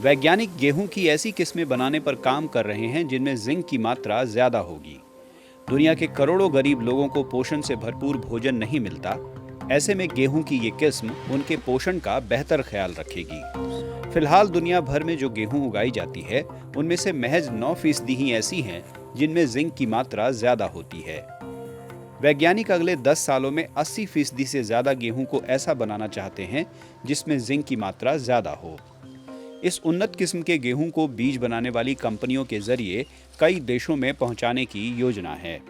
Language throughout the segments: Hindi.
वैज्ञानिक गेहूं की ऐसी किस्में बनाने पर काम कर रहे हैं जिनमें जिंक की मात्रा ज्यादा होगी। दुनिया के करोड़ों गरीब लोगों को पोषण से भरपूर भोजन नहीं मिलता। ऐसे में गेहूं की ये किस्म उनके पोषण का बेहतर ख्याल रखेगी। फिलहाल दुनिया भर में जो गेहूं उगाई जाती है उनमें से महज 9% ही ऐसी हैं जिनमें जिंक की मात्रा ज्यादा होती है। वैज्ञानिक अगले 10 सालों में 80% से ज्यादा गेहूं को ऐसा बनाना चाहते हैं जिसमें जिंक की मात्रा ज्यादा हो। इस उन्नत किस्म के गेहूं को बीज बनाने वाली कंपनियों के जरिए कई देशों में पहुंचाने की योजना है।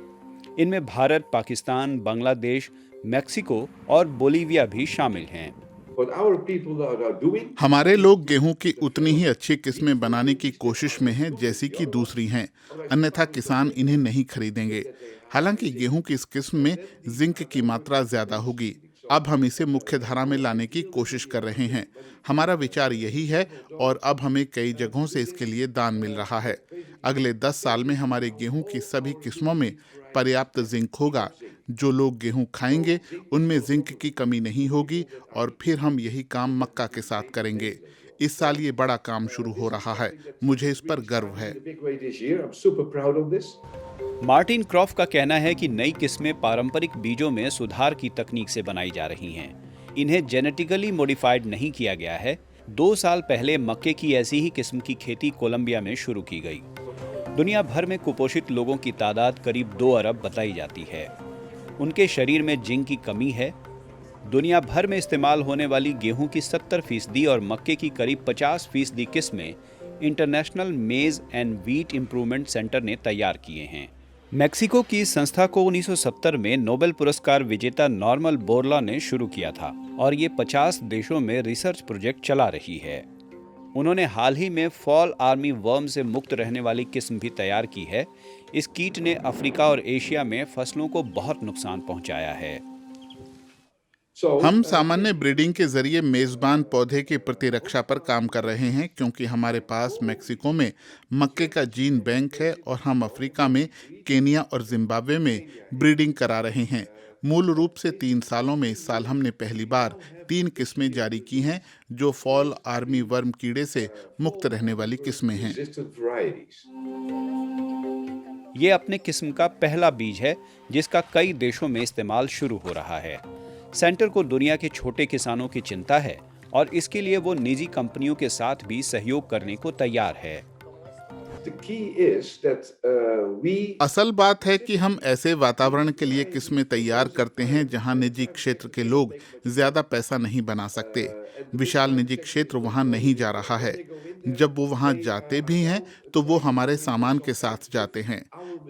इनमें भारत, पाकिस्तान, बांग्लादेश, मेक्सिको और बोलीविया भी शामिल हैं। हमारे लोग गेहूं की उतनी ही अच्छी किस्में बनाने की कोशिश में हैं जैसी कि दूसरी हैं, अन्यथा किसान इन्हें नहीं खरीदेंगे। हालांकि गेहूं की इस किस्म में जिंक की मात्रा ज्यादा होगी। अब हम इसे मुख्य धारा में लाने की कोशिश कर रहे हैं। हमारा विचार यही है और अब हमें कई जगहों से इसके लिए दान मिल रहा है। अगले 10 साल में हमारे गेहूं की सभी किस्मों में पर्याप्त जिंक होगा। जो लोग गेहूं खाएंगे उनमें जिंक की कमी नहीं होगी और फिर हम यही काम मक्का के साथ करेंगे। इस साल ये बड़ा काम शुरू हो रहा है। मुझे इस पर गर्व है। मार्टिन क्रॉफ का कहना है कि नई किस्में पारंपरिक बीजों में सुधार की तकनीक से बनाई जा रही हैं। इन्हें जेनेटिकली मॉडिफाइड नहीं किया गया है। 2 साल पहले मक्के की ऐसी ही किस्म की खेती कोलंबिया में शुरू की गई। दुनिया भर में कुपोषित लोगों की तादाद करीब 2 अरब बताई जाती है। उनके शरीर में जिंक की कमी है। दुनिया भर में इस्तेमाल होने वाली गेहूं की 70% और मक्के की करीब 50% किस्में इंटरनेशनल मेज एंड व्हीट इंप्रूवमेंट सेंटर ने तैयार किए हैं। मेक्सिको की इस संस्था को 1970 में नोबेल पुरस्कार विजेता नॉर्मन बोरला ने शुरू किया था और ये 50 देशों में रिसर्च प्रोजेक्ट चला रही है। उन्होंने हाल ही में फॉल आर्मी वर्म से मुक्त रहने वाली किस्म भी तैयार की है। इस कीट ने अफ्रीका और एशिया में फसलों को बहुत नुकसान पहुंचाया है। हम सामान्य ब्रीडिंग के जरिए मेजबान पौधे की प्रतिरक्षा पर काम कर रहे हैं, क्योंकि हमारे पास मेक्सिको में मक्के का जीन बैंक है और हम अफ्रीका में केनिया और जिम्बाब्वे में ब्रीडिंग करा रहे हैं। मूल रूप से 3 सालों में इस साल हमने पहली बार 3 किस्में जारी की हैं जो फॉल आर्मी वर्म कीड़े से मुक्त रहने वाली किस्में हैं। ये अपने किस्म का पहला बीज है जिसका कई देशों में इस्तेमाल शुरू हो रहा है। सेंटर को दुनिया के छोटे किसानों की चिंता है और इसके लिए वो निजी कंपनियों के साथ भी सहयोग करने को तैयार है। असल बात है कि हम ऐसे वातावरण के लिए किस्में तैयार करते हैं जहां निजी क्षेत्र के लोग ज्यादा पैसा नहीं बना सकते। विशाल निजी क्षेत्र वहां नहीं जा रहा है। जब वो वहां जाते भी हैं तो वो हमारे सामान के साथ जाते हैं।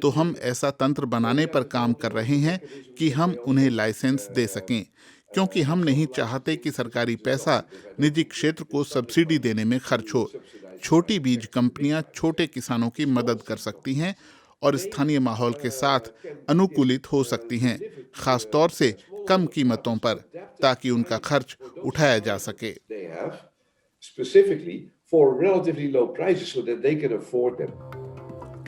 तो हम ऐसा तंत्र बनाने पर काम कर रहे हैं कि हम उन्हें लाइसेंस दे सकें, क्योंकि हम नहीं चाहते कि सरकारी पैसा निजी क्षेत्र को सब्सिडी देने में खर्च हो। छोटी बीज कंपनियां छोटे किसानों की मदद कर सकती हैं और स्थानीय माहौल के साथ अनुकूलित हो सकती हैं, खास तौर से कम कीमतों पर, ताकि उनका खर्च उठाया जा सके।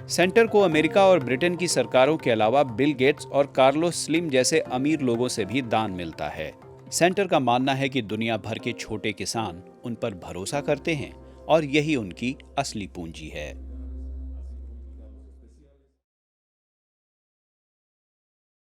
सेंटर को अमेरिका और ब्रिटेन की सरकारों के अलावा बिल गेट्स और कार्लोस स्लिम जैसे अमीर लोगों से भी दान मिलता है। सेंटर का मानना है कि दुनिया भर के छोटे किसान उन पर भरोसा करते हैं और यही उनकी असली पूंजी है।